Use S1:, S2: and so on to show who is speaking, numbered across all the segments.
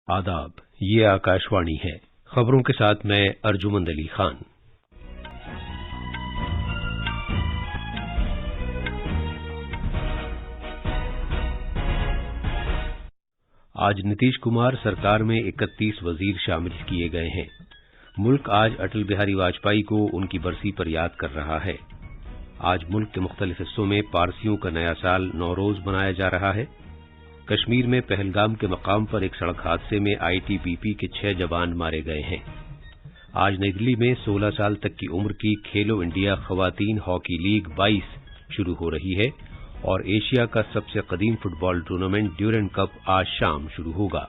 S1: आदाब, ये आकाशवाणी है। खबरों के साथ मैं अर्जुमंद अली खान। आज नीतीश कुमार सरकार में 31 वजीर शामिल किए गए हैं। मुल्क आज अटल बिहारी वाजपेयी को उनकी बरसी पर याद कर रहा है। आज मुल्क के मुख्तलिफ हिस्सों में पारसियों का नया साल नौरोज मनाया जा रहा है। कश्मीर में पहलगाम के मकाम पर एक सड़क हादसे में आईटीबीपी के 6 जवान मारे गए हैं। आज नई दिल्ली में 16 साल तक की उम्र की खेलो इंडिया खवातीन हॉकी लीग 22 शुरू हो रही है और एशिया का सबसे कदीम फुटबॉल टूर्नामेंट ड्यूरेंट कप आज शाम शुरू होगा।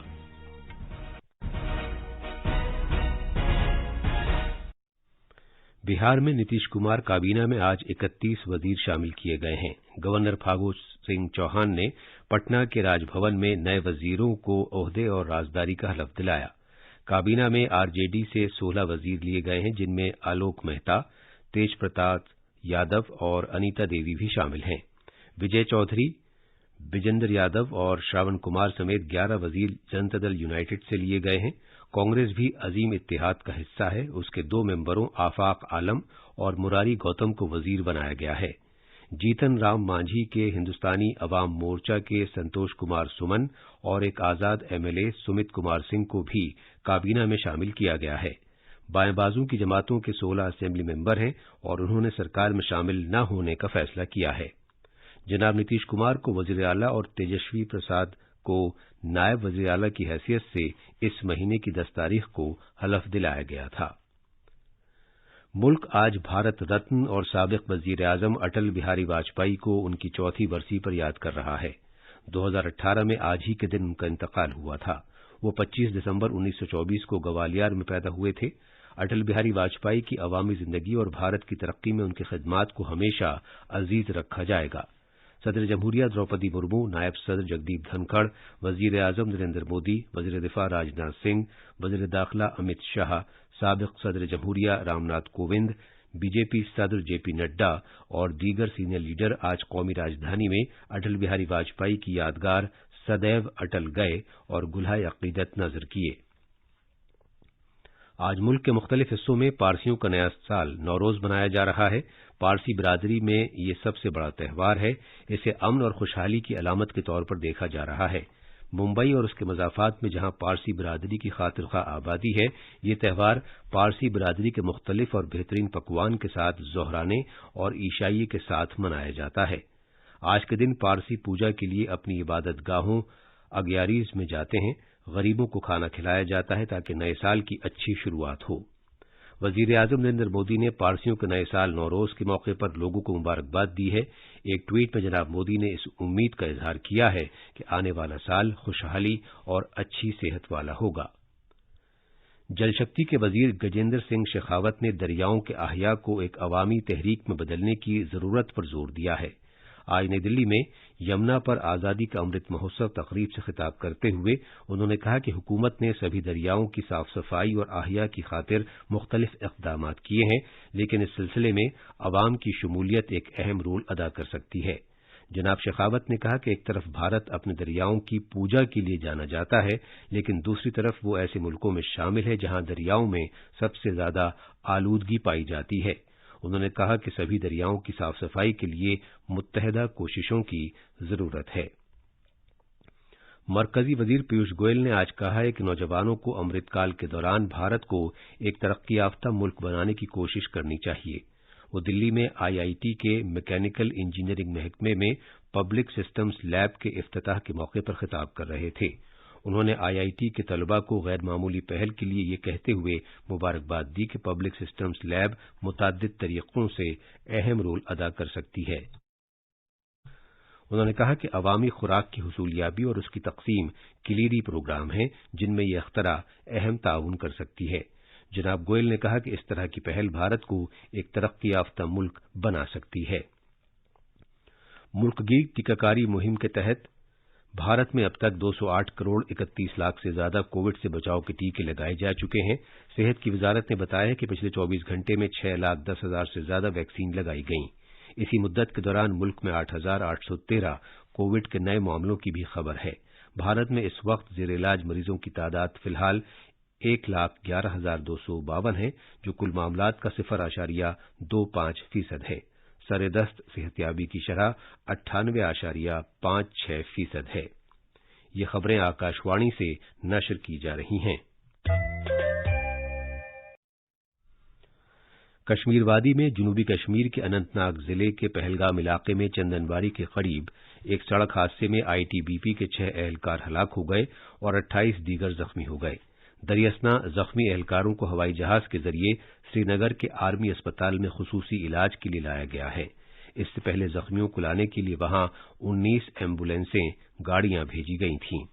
S1: बिहार में नीतीश कुमार काबीना में आज 31 वजीर शामिल किए गए हैं। गवर्नर फागू सिंह चौहान ने पटना के राजभवन में नए वजीरों को ओहदे और राजदारी का हलफ दिलाया। काबीना में आरजेडी से 16 वजीर लिए गए हैं, जिनमें आलोक मेहता, तेज प्रताप यादव और अनीता देवी भी शामिल हैं। विजय चौधरी, विजेंद्र यादव और श्रावण कुमार समेत 11 वजीर जनता दल यूनाइटेड से लिए गए हैं। कांग्रेस भी अजीम इत्तेहाद का हिस्सा है। उसके 2 मेंबरों आफाक आलम और मुरारी गौतम को वजीर बनाया गया है। जीतन राम मांझी के हिंदुस्तानी अवाम मोर्चा के संतोष कुमार सुमन और एक आजाद एमएलए सुमित कुमार सिंह को भी काबीना में शामिल किया गया है। बाएं बाजू की जमातों के 16 असेंबली मेंबर हैं और उन्होंने सरकार में शामिल न होने का फैसला किया है। जनाब नीतीश कुमार को वजीर आला और तेजस्वी प्रसाद को नायब वजीर आला की हैसियत से इस महीने की 10 तारीख को हलफ दिलाया गया था। मुल्क आज भारत रत्न और साबिक वजीर आजम अटल बिहारी वाजपेयी को उनकी चौथी बरसी पर याद कर रहा है। 2018 में आज ही के दिन उनका इंतकाल हुआ था। वो 25 दिसंबर 1924 को ग्वालियर में पैदा हुए थे। अटल बिहारी वाजपेयी की अवामी जिंदगी और भारत की तरक्की में उनकी खिदमात को हमेशा अजीज रखा जाएगा। सदर जमहूरिया द्रौपदी मुर्मू, नायब सदर जगदीप धनखड़, वजीर आजम नरेंद्र मोदी, वजीर दिफा राजनाथ सिंह, वजीर दाखिला अमित शाह, साबिक सदर जमहूरिया रामनाथ कोविंद, बीजेपी सदर जेपी नड्डा और दीगर सीनियर लीडर आज कौमी राजधानी में अटल बिहारी वाजपेयी की यादगार सदैव अटल गए और गुल्हाए अकीदत नजर किए। आज मुल्क के मुख्तलिफ हिस्सों में पारसियों का नया साल नौरोज मनाया जा रहा है। पारसी बिरादरी में ये सबसे बड़ा त्यौहार है। इसे अमन और खुशहाली की अलामत के तौर पर देखा जा रहा है। मुंबई और उसके मज़ाफ़ात में जहां पारसी बिरादरी की खातिरख़्वाह आबादी है, ये त्यौहार पारसी बिरादरी के मुख्तलिफ और बेहतरीन पकवान के साथ ज़ोहराने और ईशाई के साथ मनाया जाता है। आज के दिन पारसी पूजा के लिए अपनी इबादत गाहों अग्यारीज में जाते हैं। गरीबों को खाना खिलाया जाता है ताकि नए साल की अच्छी शुरुआत हो। वजीर आजम नरेंद्र मोदी ने पारसियों के नए साल नौरोज के मौके पर लोगों को मुबारकबाद दी है। एक ट्वीट में जनाब मोदी ने इस उम्मीद का इजहार किया है कि आने वाला साल खुशहाली और अच्छी सेहत वाला होगा। जल शक्ति के वजीर गजेंद्र सिंह शेखावत ने दरियाओं के अहया को एक अवामी तहरीक में बदलने की जरूरत पर जोर दिया है। आज नई दिल्ली में यमुना पर आजादी का अमृत महोत्सव तकरीब से खिताब करते हुए उन्होंने कहा कि हुकूमत ने सभी दरियाओं की साफ सफाई और अहया की खातिर मुख्तलिफ इक़दाम किए हैं, लेकिन इस सिलसिले में अवाम की शमूलियत एक अहम रोल अदा कर सकती है। जनाब शेखावत ने कहा कि एक तरफ भारत अपने दरियाओं की पूजा के लिए जाना जाता है, लेकिन दूसरी तरफ वो ऐसे मुल्कों में शामिल है जहां दरियाओं में सबसे ज्यादा आलूदगी पाई जाती है। उन्होंने कहा कि सभी दरियाओं की साफ सफाई के लिए मुत्तहदा कोशिशों की जरूरत है। मरकजी वजीर पीयूष गोयल ने आज कहा है कि नौजवानों को अमृतकाल के दौरान भारत को एक तरक्की याफ्ता मुल्क बनाने की कोशिश करनी चाहिए। वो दिल्ली में आईआईटी के मैकेनिकल इंजीनियरिंग महकमे में पब्लिक सिस्टम्स लैब के इफ्तिताह के मौके पर खिताब कर रहे थे। उन्होंने आईआईटी के तलबा को गैर मामूली पहल के लिए ये कहते हुए मुबारकबाद दी कि पब्लिक सिस्टम्स लैब मुताद्दिद तरीकों से अहम रोल अदा कर सकती है। उन्होंने कहा कि अवामी खुराक की हुसूलियाबी और उसकी तकसीम किलीदी प्रोग्राम हैं, जिनमें यह अख्तरा अहम ताउन कर सकती है। जनाब गोयल ने कहा कि इस तरह की पहल भारत को एक तरक्की याफ्ता मुल्क बना सकती है। मुल्कगीर टीकाकारी मुहिम के तहत भारत में अब तक 208 करोड़ 31 लाख से ज्यादा कोविड से बचाव के टीके लगाए जा चुके हैं। सेहत की वजारत ने बताया है कि पिछले 24 घंटे में 6,10,000 से ज्यादा वैक्सीन लगाई गईं। इसी मुद्दत के दौरान मुल्क में 8,813 कोविड के नए मामलों की भी खबर है। بھارت میں اس وقت زیر علاج مریضوں کی تعداد فی الحال 1,11,252 ہے، جو کل معاملات کا 0.25% ہے۔ سر دست صحتیابی کی شرح 98.56% ہے۔ یہ خبریں آکاشوانی سے نشر کی جا رہی ہیں۔ کشمیر وادی میں جنوبی کشمیر کے اننت ناگ ضلع کے پہلگام علاقے میں چندنواری کے قریب ایک سڑک حادثے میں ITBP کے 6 اہلکار ہلاک ہو گئے اور 28 دیگر زخمی ہو گئے۔ دریاسنا زخمی اہلکاروں کو ہوائی جہاز کے ذریعے سری نگر کے آرمی اسپتال میں خصوصی علاج کے لیے لایا گیا ہے۔ اس سے پہلے زخمیوں کو لانے کے لیے وہاں 19 ایمبولینسیں گاڑیاں بھیجی گئی تھیں۔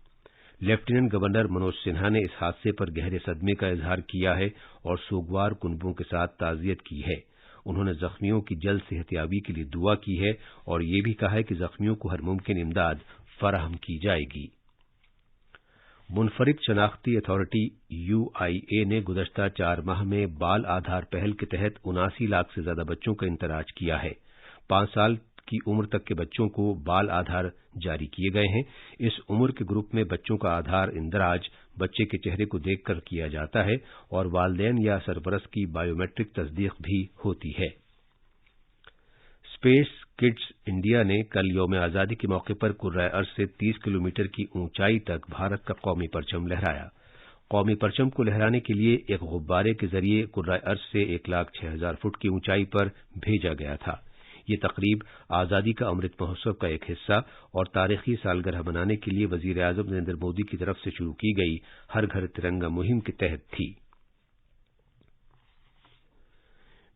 S1: لیفٹیننٹ گورنر منوج سنہا نے اس حادثے پر گہرے صدمے کا اظہار کیا ہے اور سوگوار کنبوں کے ساتھ تعزیت کی ہے۔ انہوں نے زخمیوں کی جلد صحتیابی کے لیے دعا کی ہے اور یہ بھی کہا ہے کہ زخمیوں کو ہر ممکن امداد فراہم کی جائے گی۔ منفرد شناختی اتھارٹی UIA نے گزشتہ 4 ماہ میں بال آدھار پہل کے تحت 79 لاکھ سے زیادہ بچوں کا اندراج کیا ہے۔ 5 سال کی عمر تک کے بچوں کو بال آدھار جاری کیے گئے ہیں۔ اس عمر کے گروپ میں بچوں کا آدھار اندراج بچے کے چہرے کو دیکھ کر کیا جاتا ہے اور والدین یا سرپرست کی بائیو میٹرک تصدیق بھی ہوتی ہے۔ اسپیس کڈز انڈیا نے کل یوم آزادی کے موقع پر کرۂ ارض سے 30 کلومیٹر کی اونچائی تک بھارت کا قومی پرچم لہرایا۔ قومی پرچم کو لہرانے کے لیے ایک غبارے کے ذریعے کرۂ ارض سے 1,06,000 فٹ کی اونچائی پر بھیجا گیا تھا۔ یہ تقریب آزادی کا امرت مہوتسو کا ایک حصہ اور تاریخی سالگرہ منانے کے لیے وزیر اعظم نریندر مودی کی طرف سے شروع کی گئی ہر گھر ترنگا مہم کے تحت تھی۔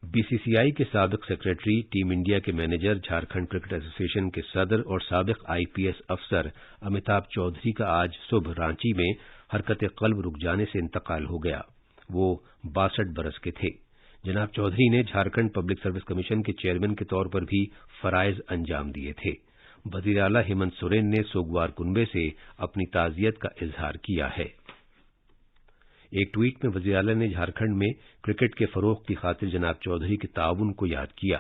S1: BCCI کے سابق سیکریٹری، ٹیم انڈیا کے مینیجر، جھارکھنڈ کرکٹ ایسوسی ایشن کے صدر اور سابق IPS افسر امیتابھ چودھری کا آج صبح رانچی میں حرکت قلب رک جانے سے انتقال ہو گیا۔ وہ 62 برس کے تھے۔ جناب چودھری نے جھارکھنڈ پبلک سروس کمیشن کے چیئرمین کے طور پر بھی فرائض انجام دیے تھے۔ وزیر اعلیٰ ہیمنت سورین نے سوگوار کنبے سے اپنی تعزیت کا اظہار کیا ہے۔ ایک ٹویٹ میں وزیر اعلیٰ نے جھارکھنڈ میں کرکٹ کے فروغ کی خاطر جناب چودھری کے تعاون کو یاد کیا۔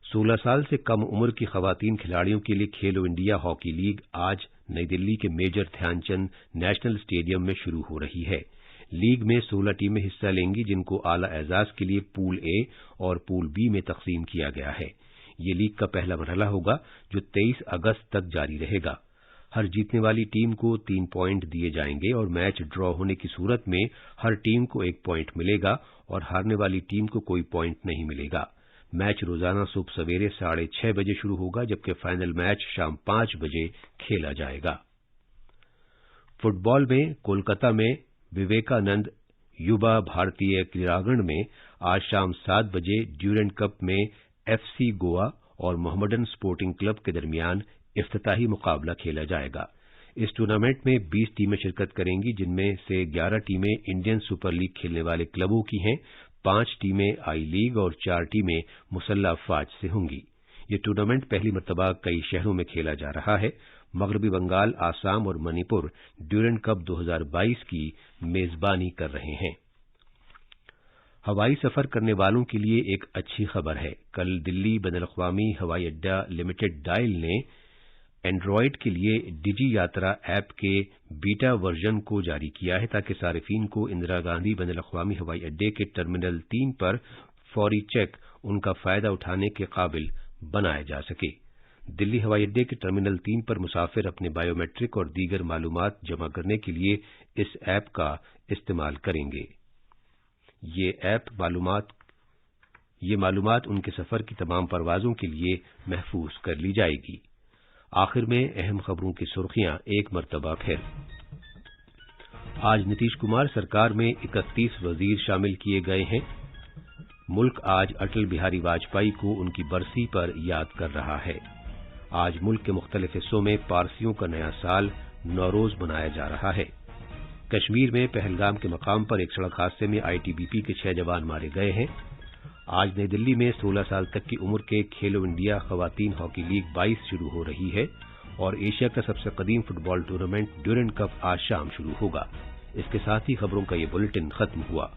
S1: 16 سال سے کم عمر کی خواتین کھلاڑیوں کے لیے کھیلو انڈیا ہاکی لیگ آج نئی دلی کے میجر دھیان چند نیشنل اسٹیڈیم میں شروع ہو رہی ہے۔ لیگ میں 16 ٹیمیں حصہ لیں گی، جن کو اعلی اعزاز کے لیے پول A اور پول B میں تقسیم کیا گیا ہے۔ یہ لیگ کا پہلا مرحلہ ہوگا جو 23 اگست تک جاری رہے گا۔ ہر جیتنے والی ٹیم کو 3 پوائنٹ دیے جائیں گے اور میچ ڈرا ہونے کی صورت میں ہر ٹیم کو 1 پوائنٹ ملے گا اور ہارنے والی ٹیم کو کوئی پوائنٹ نہیں ملے گا۔ میچ روزانہ صبح سویرے 6:30 بجے شروع ہوگا، جبکہ فائنل میچ شام 5 بجے کھیلا جائے گا۔ فٹ بال میں کولکتہ میں وویکانند یوبا بھارتیہ کریڈاگن میں آج شام 7 بجے ڈیورنٹ کپ میں FC گوا اور محمڈن اسپورٹنگ کلب کے درمیان افتتاحی مقابلہ کھیلا جائے گا۔ اس ٹورنامنٹ میں 20 ٹیمیں شرکت کریں گی، جن میں سے 11 ٹیمیں انڈین سپر لیگ کھیلنے والے کلبوں کی ہیں، 5 ٹیمیں آئی لیگ اور 4 ٹیمیں مسلح افواج سے ہوں گی۔ یہ ٹورنامنٹ پہلی مرتبہ کئی شہروں میں کھیلا جا رہا ہے۔ مغربی بنگال، آسام اور منی پور ڈیورنٹ کپ 2022 کی میزبانی کر رہے ہیں۔ ہوائی سفر کرنے والوں کے لیے ایک اچھی خبر ہے۔ کل دلی بین الاقوامی ہوائی اڈہ لمیٹڈ ڈائل نے اینڈرائیڈ کے لیے ڈیجی یاترا ایپ کے بیٹا ورژن کو جاری کیا ہے تاکہ صارفین کو اندرا گاندھی بین الاقوامی ہوائی اڈے کے ٹرمینل 3 پر فوری چیک ان کا فائدہ اٹھانے کے قابل بنایا جا سکے۔ دلی ہوائی اڈے کے ٹرمینل 3 پر مسافر اپنے بائیو میٹرک اور دیگر معلومات جمع کرنے کے لیے اس ایپ کا استعمال کریں گے۔ یہ معلومات ان کے سفر کی تمام پروازوں کے لیے محفوظ کر لی جائے گی۔ آخر میں اہم خبروں کی سرخیاں ایک مرتبہ پھر۔ آج نتیش کمار سرکار میں 31 وزیر شامل کیے گئے ہیں۔ ملک آج اٹل بہاری واجپئی کو ان کی برسی پر یاد کر رہا ہے۔ آج ملک کے مختلف حصوں میں پارسیوں کا نیا سال نوروز منایا جا رہا ہے۔ کشمیر میں پہلگام کے مقام پر ایک سڑک حادثے میں ITBP کے 6 جوان مارے گئے ہیں۔ آج نئی دلی میں 16 سال تک کی عمر کے کھیلو انڈیا خواتین ہاکی لیگ 22 شروع ہو رہی ہے اور ایشیا کا سب سے قدیم فٹ بال ٹورنامنٹ ڈیورنٹ کپ آج شام شروع ہوگا۔ اس کے ساتھ ہی خبروں کا یہ بلیٹن ختم ہوا۔